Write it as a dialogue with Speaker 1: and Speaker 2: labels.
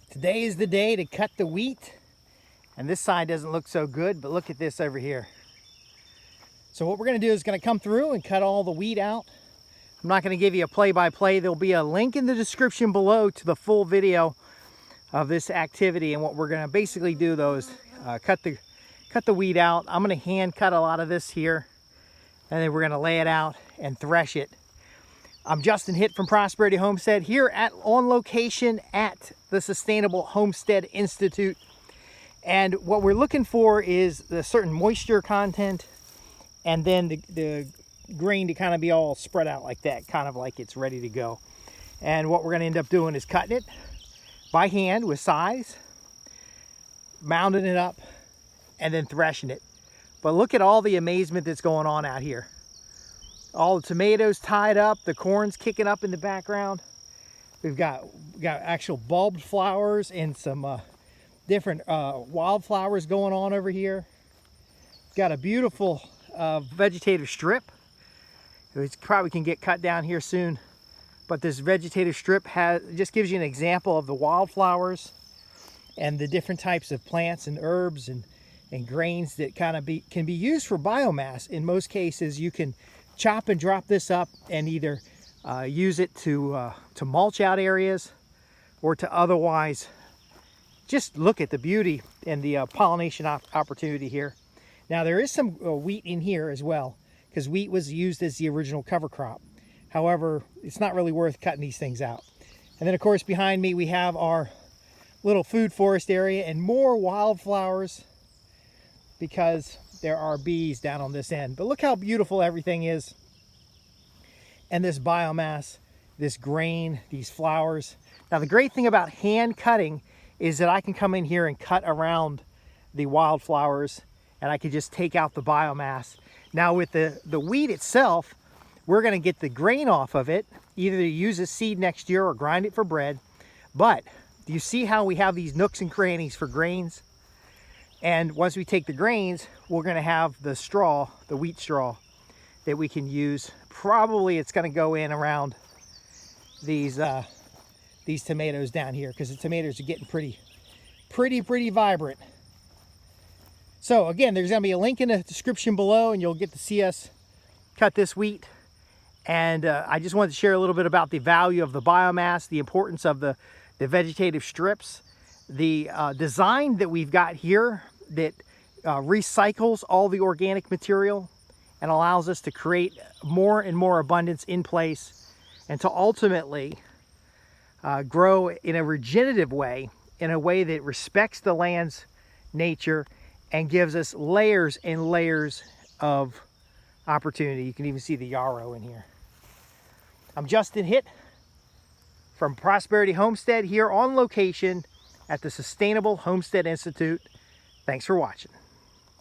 Speaker 1: Today is the day to cut the wheat, and this side doesn't look so good, but look at this over here. So what we're going to do is going to come through and cut all the wheat out. I'm not going to give you a play-by-play. There'll be a link in the description below to the full video of this activity, and what we're going to basically do though is cut the wheat out. I'm going to hand cut a lot of this here, and then we're going to lay it out and thresh it. I'm Justin Hitt from Prosperity Homestead here on location at the Sustainable Homestead Institute. And what we're looking for is the certain moisture content, and then the grain to kind of be all spread out like that, kind of like it's ready to go. And what we're going to end up doing is cutting it by hand with size, mounding it up, and then threshing it. But look at all the amazement that's going on out here. All the tomatoes tied up, the corn's kicking up in the background. We've got actual bulbed flowers and some different wildflowers going on over here. Got a beautiful vegetative strip, which probably can get cut down here soon. But this vegetative strip just gives you an example of the wildflowers and the different types of plants and herbs and grains that can be used for biomass. In most cases, you can chop and drop this up and either use it to mulch out areas, or to otherwise just look at the beauty and the pollination opportunity here. Now there is some wheat in here as well, because wheat was used as the original cover crop. However, it's not really worth cutting these things out. And then of course behind me we have our little food forest area and more wildflowers, because there are bees down on this end. But look how beautiful everything is. And this biomass, this grain, these flowers. Now the great thing about hand cutting is that I can come in here and cut around the wildflowers, and I can just take out the biomass. Now with the wheat itself, we're gonna get the grain off of it, either to use as seed next year or grind it for bread. But do you see how we have these nooks and crannies for grains? And once we take the grains, we're going to have the straw, the wheat straw, that we can use. Probably it's going to go in around these tomatoes down here, because the tomatoes are getting pretty vibrant. So again, there's going to be a link in the description below, and you'll get to see us cut this wheat. And I just wanted to share a little bit about the value of the biomass, the importance of the vegetative strips, the design that we've got here that recycles all the organic material and allows us to create more and more abundance in place, and to ultimately grow in a regenerative way, in a way that respects the land's nature and gives us layers and layers of opportunity. You can even see the yarrow in here. I'm Justin Hitt from Prosperity Homestead here on location at the Sustainable Homestead Institute. Thanks for watching.